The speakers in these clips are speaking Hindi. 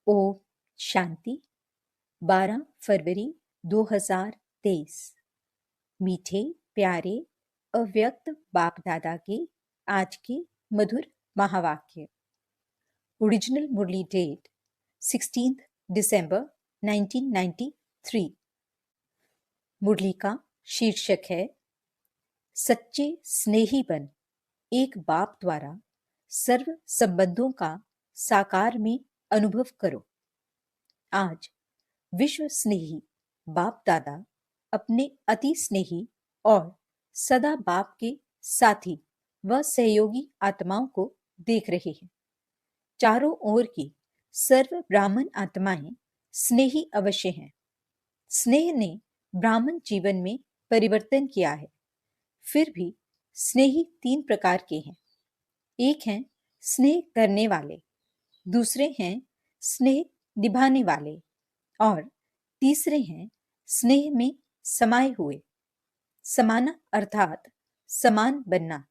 ओम शांति। 12 फरवरी 2023। मीठे प्यारे अव्यक्त बाप दादा के आज के मधुर महावाक्य। ओरिजिनल मुरली डेट 16 दिसंबर 1993। मुरली का शीर्षक है सच्चे स्नेही बन एक बाप द्वारा सर्व संबंधों का साकार में अनुभव करो। आज विश्व स्नेही बाप दादा अपने अति स्नेही और सदा बाप के साथी व सहयोगी आत्माओं को देख रहे हैं। चारों ओर की सर्व ब्राह्मण आत्माएं स्नेही अवश्य हैं। स्नेह ने ब्राह्मण जीवन में परिवर्तन किया है। फिर भी स्नेही तीन प्रकार के हैं। एक हैं स्नेह करने वाले, दूसरे हैं स्नेह निभाने वाले और तीसरे हैं स्नेह में समाये हुए। समाना अर्थात समान बनना।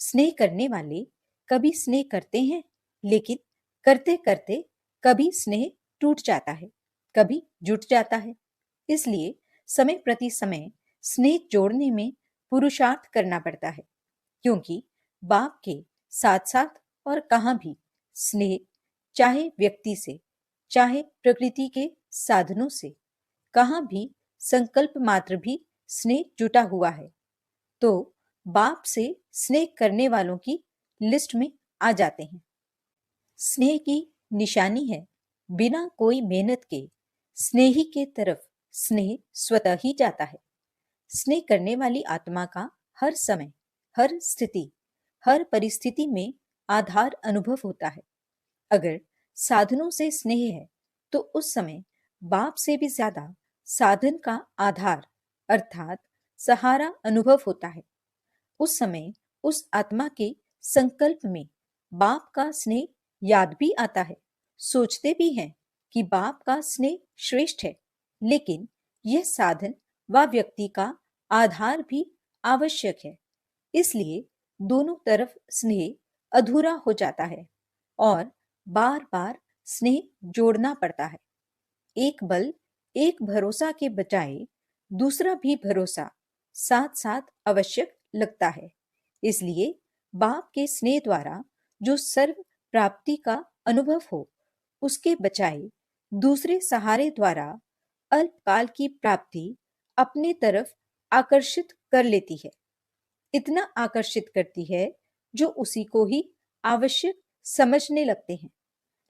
स्नेह करने वाले कभी स्नेह करते हैं, लेकिन करते करते कभी स्नेह टूट जाता है, कभी जुट जाता है। इसलिए समय प्रति समय स्नेह जोड़ने में पुरुषार्थ करना पड़ता है, क्योंकि बाप के साथ साथ और कहाँ भी स्नेह, चाहे व्यक्ति से चाहे प्रकृति के साधनों से, कहाँ भी संकल्प मात्र भी स्नेह जुटा हुआ है तो बाप से स्नेह करने वालों की लिस्ट में आ जाते हैं। स्नेह की निशानी है बिना कोई मेहनत के स्नेही के तरफ स्नेह स्वतः ही जाता है। स्नेह करने वाली आत्मा का हर समय, हर स्थिति, हर परिस्थिति में आधार अनुभव होता है। अगर साधनों से स्नेह है तो उस समय बाप से भी ज्यादा साधन का आधार अर्थात सहारा अनुभव होता है। उस समय उस आत्मा के संकल्प में बाप का स्नेह याद भी आता है। सोचते भी हैं कि बाप का स्नेह श्रेष्ठ है, लेकिन यह साधन व व्यक्ति का आधार भी आवश्यक है। इसलिए दोनों तरफ स्नेह अधूरा हो जाता है और बार बार स्नेह जोड़ना पड़ता है। एक बल, एक भरोसा के बजाय दूसरा भी भरोसा साथ साथ आवश्यक लगता है। इसलिए बाप के स्नेह द्वारा जो सर्व प्राप्ति का अनुभव हो, उसके बजाय दूसरे सहारे द्वारा अल्पकाल की प्राप्ति अपने तरफ आकर्षित कर लेती है। इतना आकर्षित करती है जो उसी को ही आवश्यक समझने लगते हैं।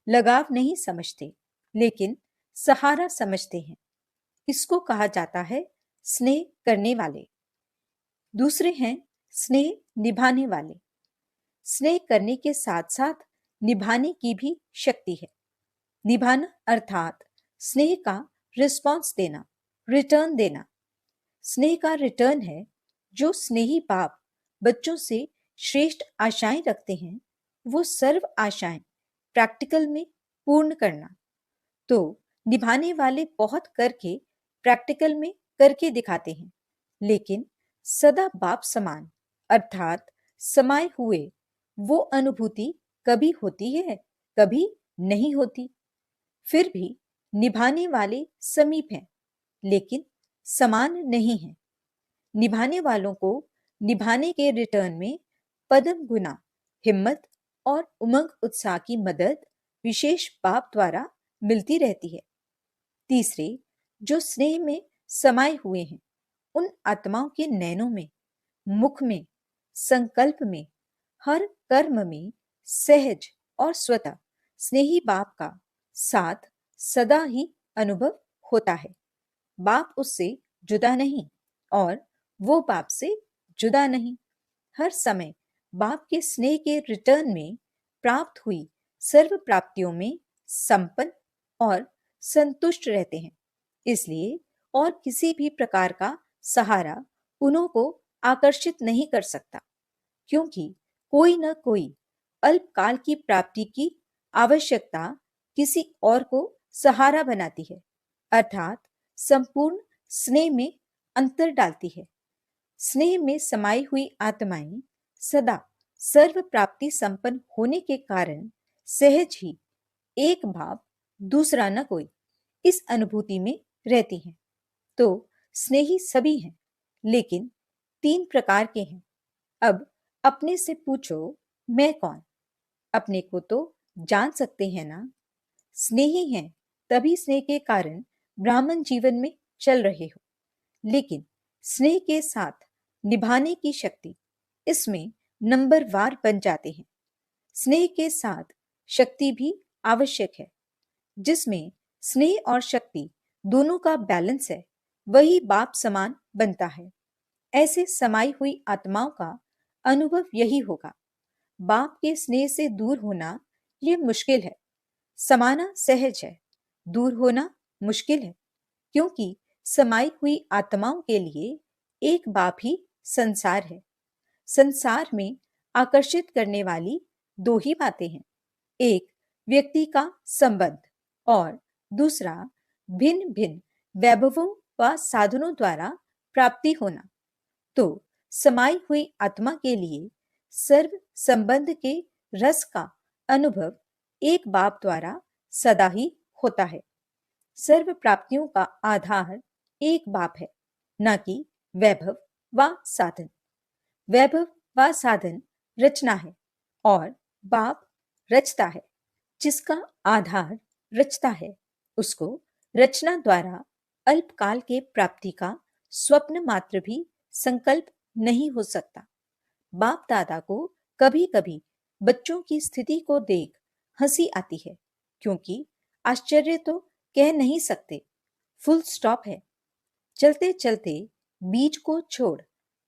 लगाव नहीं समझते, लेकिन सहारा समझते हैं। इसको कहा जाता है स्नेह करने वाले। दूसरे हैं स्नेह निभाने वाले। स्नेह करने के साथ साथ निभाने की भी शक्ति है। निभाना अर्थात स्नेह का रिस्पॉन्स देना, रिटर्न देना। स्नेह का रिटर्न है जो स्नेही बाप बच्चों से श्रेष्ठ आशाएं रखते हैं, वो सर्व आशाएं प्रैक्टिकल में पूर्ण करना। तो निभाने वाले बहुत करके प्रैक्टिकल में करके दिखाते हैं, लेकिन सदा बाप समान अर्थात समाये हुए वो अनुभूति कभी होती है, कभी नहीं होती। फिर भी निभाने वाले समीप हैं, लेकिन समान नहीं हैं। निभाने वालों को निभाने के रिटर्न में पदम गुना हिम्मत और उमंग उत्साह की मदद विशेष बाप द्वारा मिलती रहती है। तीसरे जो स्नेह में समाये हुए हैं, उन आत्माओं के नैनों में, मुख में, संकल्प में, हर कर्म में सहज और स्वतः स्नेही बाप का साथ सदा ही अनुभव होता है। बाप उससे जुदा नहीं और वो बाप से जुदा नहीं। हर समय बाप के स्नेह के रिटर्न में प्राप्त हुई सर्व प्राप्तियों में संपन्न और संतुष्ट रहते हैं। इसलिए और किसी भी प्रकार का सहारा उन्हों को आकर्षित नहीं कर सकता, क्योंकि कोई न कोई अल्पकाल की प्राप्ति की आवश्यकता किसी और को सहारा बनाती है, अर्थात संपूर्ण स्नेह में अंतर डालती है। स्नेह में समाई हुई आत्माएं सदा सर्व प्राप्ति संपन्न होने के कारण सहज ही एक भाव दूसरा न कोई, इस अनुभूति में रहती हैं। तो स्नेही सभी हैं, लेकिन 3 प्रकार के हैं। अब अपने से पूछो, मैं कौन? अपने को तो जान सकते हैं ना। स्नेही हैं तभी स्नेह के कारण ब्राह्मण जीवन में चल रहे हो, लेकिन स्नेह के साथ निभाने की शक्ति, इसमें नंबरवार बन जाते हैं। स्नेह के साथ शक्ति भी आवश्यक है। जिसमें स्नेह और शक्ति दोनों का बैलेंस है, वही बाप समान बनता है। ऐसे समाई हुई आत्माओं का अनुभव यही होगा। बाप के स्नेह से दूर होना ये मुश्किल है, समाना सहज है। दूर होना मुश्किल है, क्योंकि समाई हुई आत्माओं के लिए एक बाप ही संसार है। संसार में आकर्षित करने वाली 2 ही बातें हैं, एक व्यक्ति का संबंध और दूसरा भिन्न भिन्न वैभवों व साधनों द्वारा प्राप्ति होना। तो समाई हुई आत्मा के लिए सर्व संबंध के रस का अनुभव एक बाप द्वारा सदा ही होता है। सर्व प्राप्तियों का आधार एक बाप है, न कि वैभव व साधन। वैभव व साधन रचना है और बाप रचता है। जिसका आधार रचता है, उसको रचना द्वारा अल्पकाल के प्राप्ति का स्वप्न मात्र भी संकल्प नहीं हो सकता। बाप दादा को कभी कभी बच्चों की स्थिति को देख हंसी आती है, क्योंकि आश्चर्य तो कह नहीं सकते, फुल स्टॉप है। चलते चलते बीज को छोड़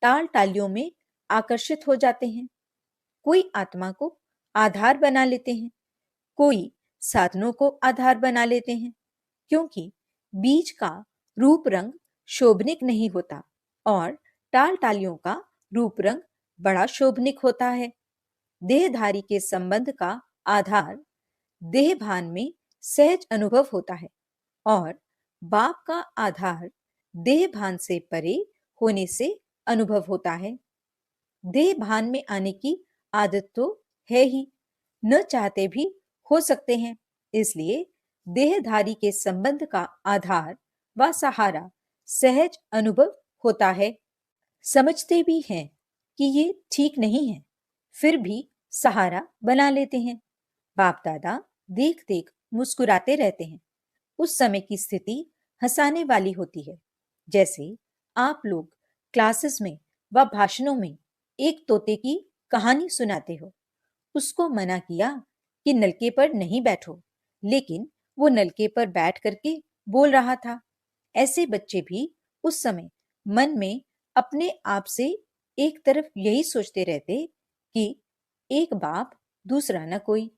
टाल टालियों में आकर्षित हो जाते हैं। कोई आत्मा को आधार बना लेते हैं, कोई साधनों को आधार बना लेते हैं, क्योंकि बीज का रूप रंग शोभनिक नहीं होता और टाल टालियों का रूप रंग बड़ा शोभनिक होता है। देहधारी के संबंध का आधार देह भान में सहज अनुभव होता है और बाप का आधार देह भान से परे होने से अनुभव होता है। देह भान में आने की आदत तो है ही, न चाहते भी हो सकते हैं। इसलिए देहधारी के संबंध का आधार व सहारा सहज अनुभव होता है। समझते भी हैं कि ये ठीक नहीं है, फिर भी सहारा बना लेते हैं। बाप दादा देख देख मुस्कुराते रहते हैं। उस समय की स्थिति हंसाने वाली होती है। जैसे आप लोग क्लासेस में व भाषणों में एक तोते की कहानी सुनाते हो। उसको मना किया कि नलके पर नहीं बैठो, लेकिन वो नलके पर बैठ करके बोल रहा था। ऐसे बच्चे भी उस समय मन में अपने आप से एक तरफ यही सोचते रहते कि एक बाप दूसरा न कोई,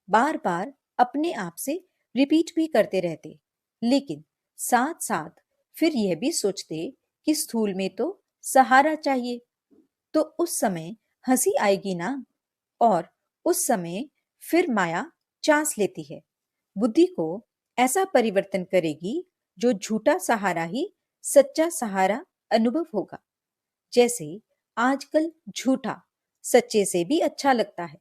बार बार अपने आप से रिपीट भी करते रहते, लेकिन साथ साथ फिर यह भी सोचते कि स्थूल में तो सहारा चाहिए। तो उस समय हंसी आएगी ना, और उस समय फिर माया चांस लेती है। बुद्धि को ऐसा परिवर्तन करेगी जो झूठा सहारा ही सच्चा सहारा अनुभव होगा। जैसे आजकल झूठा सच्चे से भी अच्छा लगता है,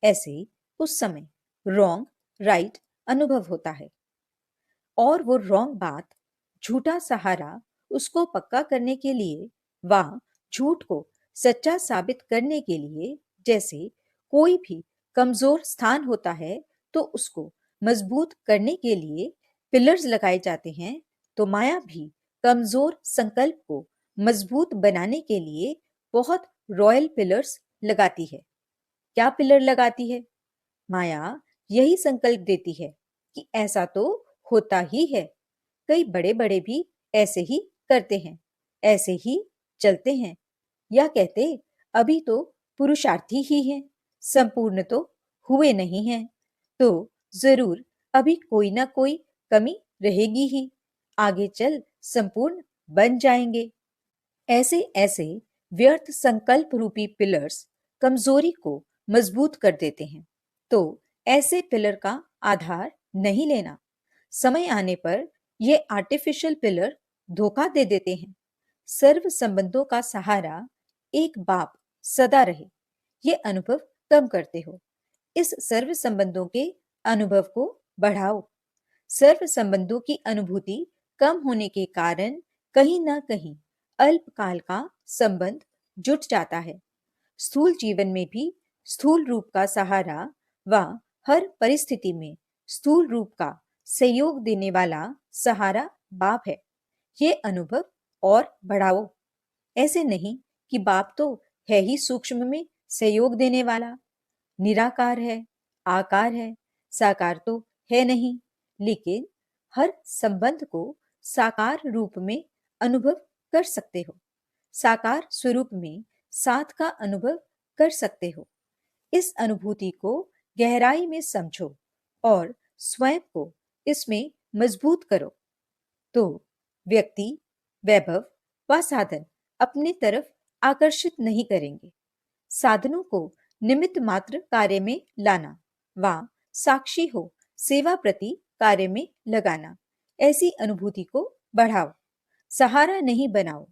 ऐसे उस समय रॉन्ग राइट अनुभव होता है। और वो रॉन्ग बात, झूठा सहारा उसको पक्का करने के लिए व झूठ को सच्चा साबित करने के लिए, जैसे कोई भी कमजोर स्थान होता है तो उसको मजबूत करने के लिए पिलर्स लगाए जाते हैं। तो माया भी कमजोर संकल्प को मजबूत बनाने के लिए बहुत रॉयल पिलर्स लगाती है। क्या पिलर लगाती है? माया यही संकल्प देती है कि ऐसा तो होता ही है, कई बड़े बड़े भी ऐसे ही करते हैं, ऐसे ही चलते हैं, या कहते अभी तो पुरुषार्थी ही हैं, संपूर्ण तो हुए नहीं हैं, तो जरूर अभी कोई ना कोई कमी रहेगी ही, आगे चल संपूर्ण बन जाएंगे। ऐसे ऐसे व्यर्थ संकल्प रूपी पिलर्स कमजोरी को मजबूत कर देते हैं। तो ऐसे पिलर का आधार नहीं लेना। समय आने पर ये आर्टिफिशियल पिलर धोखा दे देते हैं। सर्व संबंधों का सहारा एक बाप सदा रहे, ये अनुभव कम करते हो। इस सर्व संबंधों के अनुभव को बढ़ाओ। सर्व संबंधों की अनुभूति कम होने के कारण कहीं न कहीं अल्पकाल का संबंध जुट जाता है। स्थूल जीवन में भी स्थूल रूप का सहारा व हर परिस्थिति में स्थूल रूप का सहयोग देने वाला सहारा बाप है। ये अनुभव और बढ़ाओ। ऐसे नहीं कि बाप तो है ही सूक्ष्म में सहयोग देने वाला, निराकार है, आकार है, साकार तो है नहीं, लेकिन हर संबंध को साकार रूप में अनुभव कर सकते हो, साकार स्वरूप में साथ का अनुभव कर सकते हो। इस अनुभूति को गहराई में समझो और स्वयं को इसमें मजबूत करो, तो व्यक्ति, वैभव व साधन अपनी तरफ आकर्षित नहीं करेंगे। साधनों को निमित्त मात्र कार्य में लाना व साक्षी हो सेवा प्रति कार्य में लगाना, ऐसी अनुभूति को बढ़ाओ। सहारा नहीं बनाओ,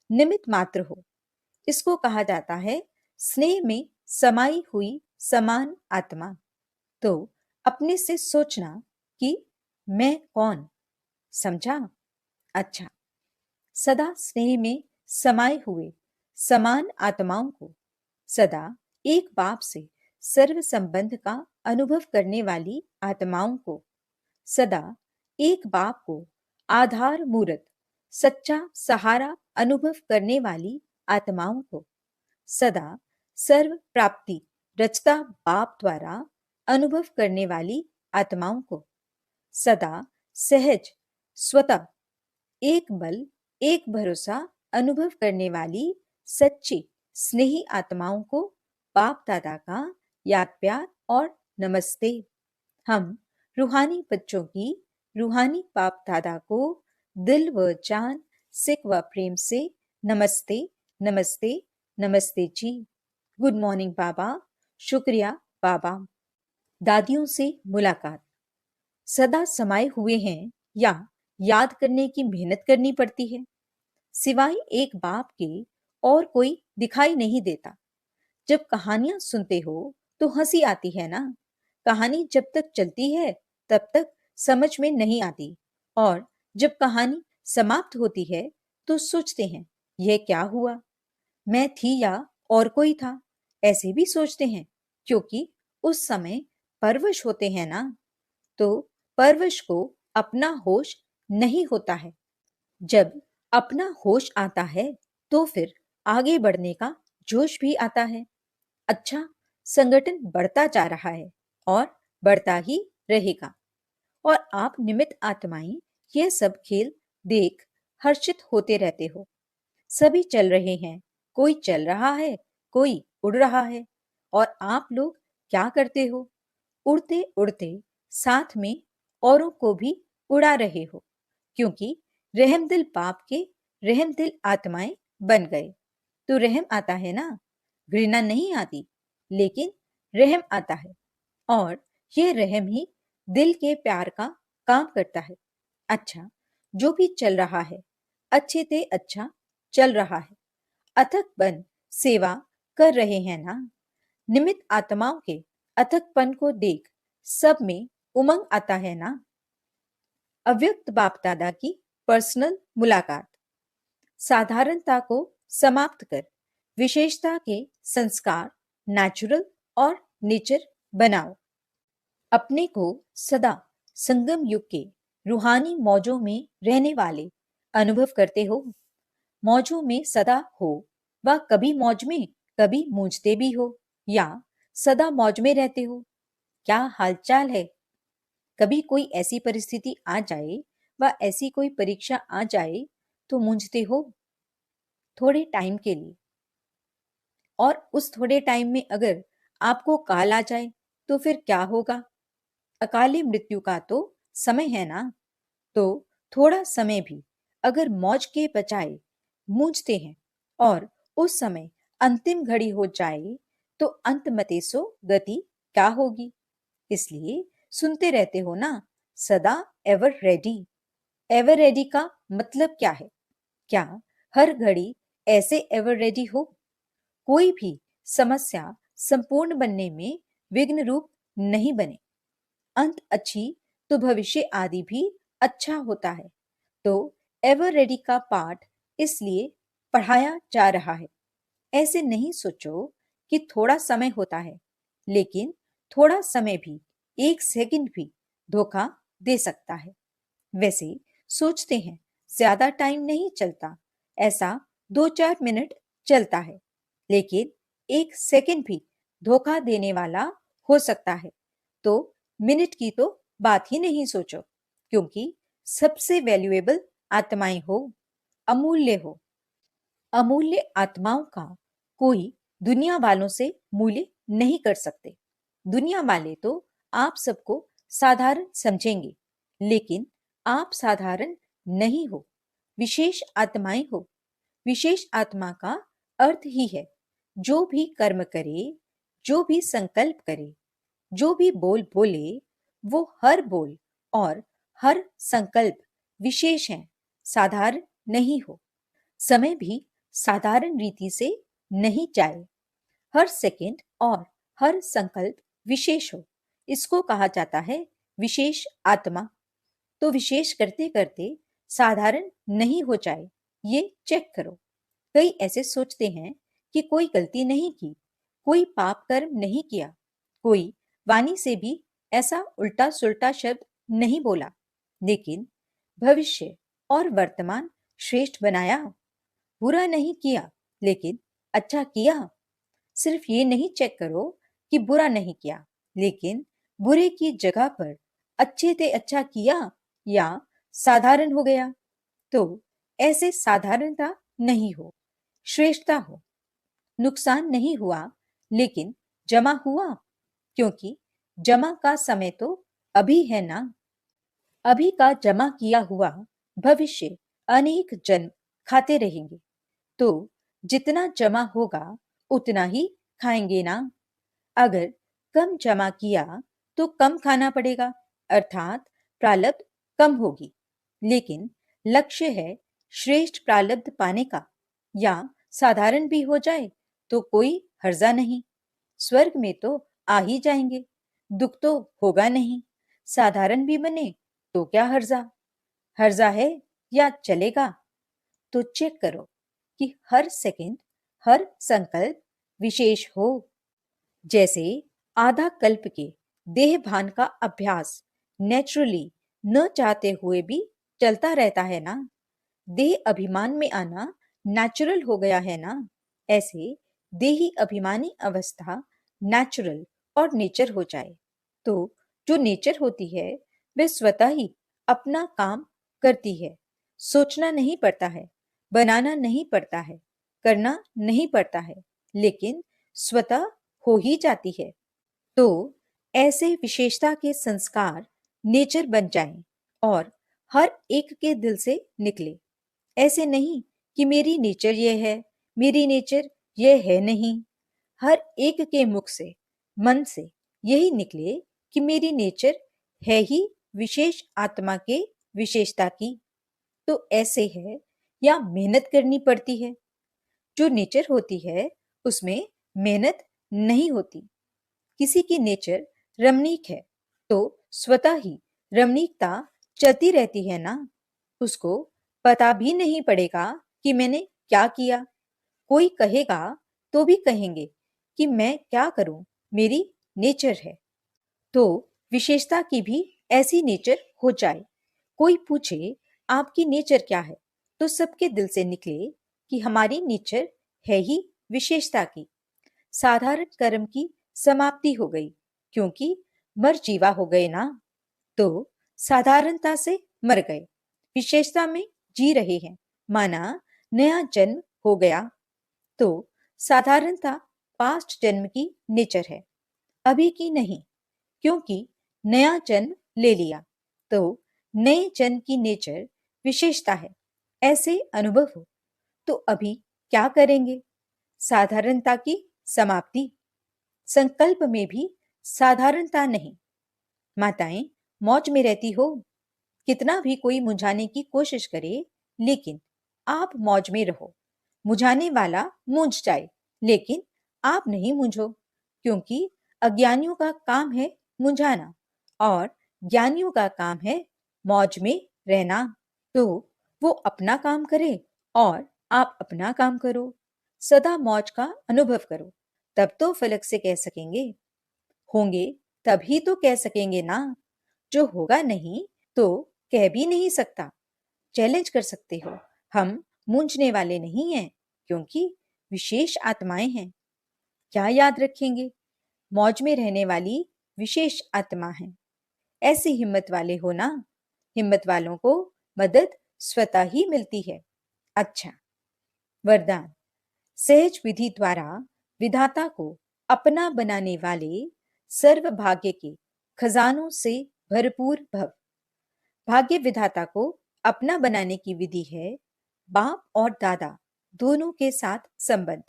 निमित्त मात्र हो। इसको कहा जाता है स्नेह में समाई हुई समान आत्मा। तो अपने से सोचना कि मैं कौन, समझा? अच्छा, सदा स्नेह में समाये हुए समान आत्माओं को, सदा एक बाप से सर्व संबंध का अनुभव करने वाली आत्माओं को, सदा एक बाप को आधार मूर्त सच्चा सहारा अनुभव करने वाली आत्माओं को, सदा सर्व प्राप्ति रचता बाप द्वारा अनुभव करने वाली आत्माओं को, सदा सहज स्वतः एक बल एक भरोसा अनुभव करने वाली सच्ची स्नेही आत्माओं को बाप दादा का याद प्यार और नमस्ते। हम रूहानी बच्चों की रूहानी बाप दादा को दिल व जान, सिक व प्रेम से नमस्ते, नमस्ते, नमस्ते जी। गुड मॉर्निंग बाबा, शुक्रिया बाबा। दादियों से मुलाकात। सदा समाये हुए हैं या याद करने की मेहनत करनी पड़ती है? सिवाय एक बाप के और कोई दिखाई नहीं देता। जब कहानियां सुनते हो तो हंसी आती है ना। कहानी जब तक चलती है तब तक समझ में नहीं आती, और जब कहानी समाप्त होती है तो सोचते हैं यह क्या हुआ, मैं थी या और कोई था। ऐसे भी सोचते हैं क्योंकि उस समय परवश होते हैं ना। तो परवश को अपना होश नहीं होता है। जब अपना होश आता है तो फिर आगे बढ़ने का जोश भी आता है। अच्छा, संगठन बढ़ता जा रहा है और बढ़ता ही रहेगा, और आप निमित्त आत्माएं यह सब खेल देख हर्षित होते रहते हो। सभी चल रहे हैं, कोई चल रहा है, कोई उड़ रहा है, और आप लोग क्या करते हो? उड़ते उड़ते साथ में औरों को भी उड़ा रहे हो, क्योंकि रहमदिल बाप के रहमदिल आत्माएं बन गए। तो रहम आता है ना, घृणा नहीं आती, लेकिन रहम आता है, और यह रहम ही दिल के प्यार का काम करता है। अच्छा, जो भी चल रहा है अच्छे ते अच्छा चल रहा है। अथक बन सेवा कर रहे हैं ना। निमित्त आत्माओं के अथकपन को देख सब में उमंग आता है ना। अव्यक्त बाप दादा की पर्सनल मुलाकात। साधारणता को समाप्त कर विशेषता के संस्कार नेचुरल और नेचर बनाओ। अपने को सदा संगम युग के रूहानी मौजों में रहने वाले अनुभव करते हो। मौजों में सदा हो, व कभी मौज में कभी मूंझते भी हो, या सदा मौज में रहते हो। क्या हालचाल है? कभी कोई ऐसी परिस्थिति आ जाए व ऐसी कोई परीक्षा आ जाए तो मूंझते हो थोड़े टाइम के लिए, और उस थोड़े टाइम में अगर आपको काल आ जाए तो फिर क्या होगा? अकाली मृत्यु का तो समय है ना। तो थोड़ा समय भी अगर मौज के बजाय मूंझते हैं और उस समय अंतिम घड़ी हो जाए तो अंत मतेसो गति क्या होगी? इसलिए सुनते रहते हो ना, सदा एवर रेडी। एवर रेडी का मतलब क्या है? क्या हर घड़ी ऐसे एवर रेडी हो? कोई भी समस्या संपूर्ण बनने में विघ्न रूप नहीं बने। अंत अच्छी तो भविष्य आदि भी अच्छा होता है। तो एवर रेडी का पाठ इसलिए पढ़ाया जा रहा है। ऐसे नहीं सोचो कि थोड़ा समय होता है, लेकिन थोड़ा समय भी, एक सेकंड भी धोखा दे सकता है। वैसे सोचते हैं ज्यादा टाइम नहीं चलता, ऐसा 2-4 मिनट चलता है, लेकिन एक सेकंड भी धोखा देने वाला हो सकता है। तो मिनट की तो बात ही नहीं सोचो, क्योंकि सबसे वैल्यूएबल आत्माएं हो, अमूल्य हो। अमूल्य आत्माओं का कोई दुनिया वालों से मूल्य नहीं कर सकते। दुनिया वाले तो आप सबको साधारण समझेंगे, लेकिन आप साधारण नहीं हो, विशेष आत्माएं हो। विशेष आत्मा का अर्थ ही है जो भी कर्म करे, जो भी संकल्प करे, जो भी बोल बोले, वो हर बोल और हर संकल्प विशेष है, साधारण नहीं हो। समय भी साधारण रीति से नहीं जाए, हर सेकंड और हर संकल्प विशेष हो, इसको कहा जाता है विशेष आत्मा। तो विशेष करते करते साधारण नहीं हो जाए, ये चेक करो। कई ऐसे सोचते हैं कि कोई गलती नहीं की, कोई पाप कर्म नहीं किया, कोई वाणी से भी ऐसा उल्टा सुल्टा शब्द नहीं बोला, लेकिन भविष्य और वर्तमान श्रेष्ठ बनाया। बुरा नहीं किया, लेकिन अच्छा किया। सिर्फ ये नहीं चेक करो कि बुरा नहीं किया, लेकिन बुरे की जगह पर अच्छे से अच्छा किया या साधारण हो गया। तो ऐसे साधारणता नहीं हो, श्रेष्ठता हो। नुकसान नहीं हुआ, लेकिन जमा हुआ, क्योंकि जमा का समय तो अभी है ना। अभी का जमा किया हुआ भविष्य अनेक जन्म खाते रहेंगे। तो जितना जमा होगा उतना ही खाएंगे ना। अगर कम जमा किया तो कम खाना पड़ेगा, अर्थात प्रारब्ध कम होगी। लेकिन लक्ष्य है श्रेष्ठ प्रारब्ध पाने का, या साधारण भी हो जाए तो कोई हर्जा नहीं। स्वर्ग में तो आ ही जाएंगे, दुख तो होगा नहीं। साधारण भी बने तो क्या हर्जा, हर्जा है या चलेगा। तो चेक करो कि हर सेकंड, हर संकल्प विशेष हो। जैसे आधा कल्प के देह भान का अभ्यास नेचुरली न चाहते हुए भी चलता रहता है ना। देह अभिमान में आना नेचुरल हो गया है ना। ऐसे देही अभिमानी अवस्था नेचुरल और नेचर हो जाए तो जो नेचर होती है वह स्वतः ही अपना काम करती है। सोचना नहीं पड़ता है, बनाना नहीं पड़ता है, करना नहीं पड़ता है, लेकिन स्वतः हो ही जाती है। तो ऐसे विशेषता के संस्कार नेचर बन जाएं और हर एक के दिल से निकले। ऐसे नहीं कि मेरी नेचर ये है, मेरी नेचर ये है नहीं। हर एक के मुख से, मन से यही निकले कि मेरी नेचर है ही विशेष आत्मा के विशेषता की। तो ऐसे है या मेहनत करनी पड़ती है। जो नेचर होती है उसमें मेहनत नहीं होती। किसी की नेचर रमणीक है तो स्वतः ही रमणीकता चलती रहती है ना। उसको पता भी नहीं पड़ेगा कि मैंने क्या किया। कोई कहेगा तो भी कहेंगे कि मैं क्या करूं, मेरी नेचर है। तो विशेषता की भी ऐसी नेचर हो जाए। कोई पूछे आपकी नेचर क्या है, तो सबके दिल से निकले कि हमारी नेचर है ही विशेषता की। साधारण कर्म की समाप्ति हो गई, क्योंकि मर जीवा हो गए ना। तो साधारणता से मर गए, विशेषता में जी रहे हैं, माना नया जन्म हो गया। तो साधारणता पास्ट जन्म की नेचर है, अभी की नहीं, क्योंकि नया जन्म ले लिया। तो नए जन्म की नेचर विशेषता है, ऐसे अनुभव हो। तो अभी क्या करेंगे? साधारणता की समाप्ति। संकल्प में भी साधारणता नहीं। माताएं मौज में रहती हो, कितना भी कोई मुझाने की कोशिश करे, लेकिन आप मौज में रहो। मुझाने वाला मूंझ जाए, लेकिन आप नहीं मूंझो, क्योंकि अज्ञानियों का काम है मुझाना और ज्ञानियों का काम है मौज में रहना, तो वो अपना काम करे और आप अपना काम करो। सदा मौज का अनुभव करो, तब तो फलक से कह सकेंगे। होंगे तभी तो कह सकेंगे ना, जो होगा नहीं तो कह भी नहीं सकता। चैलेंज कर सकते हो, हम मूंझने वाले नहीं हैं, क्योंकि विशेष आत्माएं हैं। क्या याद रखेंगे? मौज में रहने वाली विशेष आत्मा है। ऐसी हिम्मत वाले हो ना। हिम्मत वालों को मदद स्वतः ही मिलती है। अच्छा, वरदान। सहज विधि द्वारा विधाता को अपना बनाने वाले सर्व भाग्य के खजानों से भरपूर भव। भाग्य विधाता को अपना बनाने की विधि है बाप और दादा दोनों के साथ संबंध।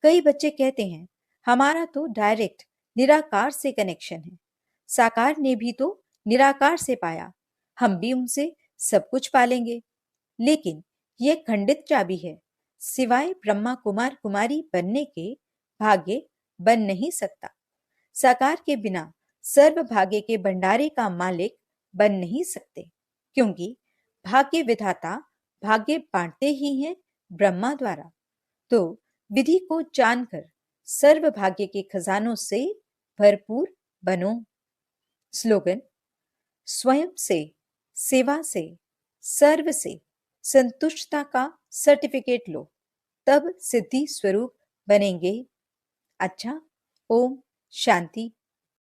कई बच्चे कहते हैं हमारा तो डायरेक्ट निराकार से कनेक्शन है, साकार ने भी तो निराकार से पाया, हम भी उनसे सब कुछ पालेंगे। लेकिन यह खंडित चाबी है, सिवाय ब्रह्मा कुमार कुमारी बनने के भाग्य बन नहीं सकता। साकार के बिना सर्व भाग्य के भंडारे का मालिक बन नहीं सकते, क्योंकि भाग्य विधाता भाग्य बांटते ही हैं ब्रह्मा द्वारा। तो विधि को जानकर सर्व भाग्य के खजानों से भरपूर बनो। स्लोगन। स्वयं से, सेवा से, सर्व से संतुष्टता का सर्टिफिकेट लो, तब सिद्धि स्वरूप बनेंगे। अच्छा, ओम शांति।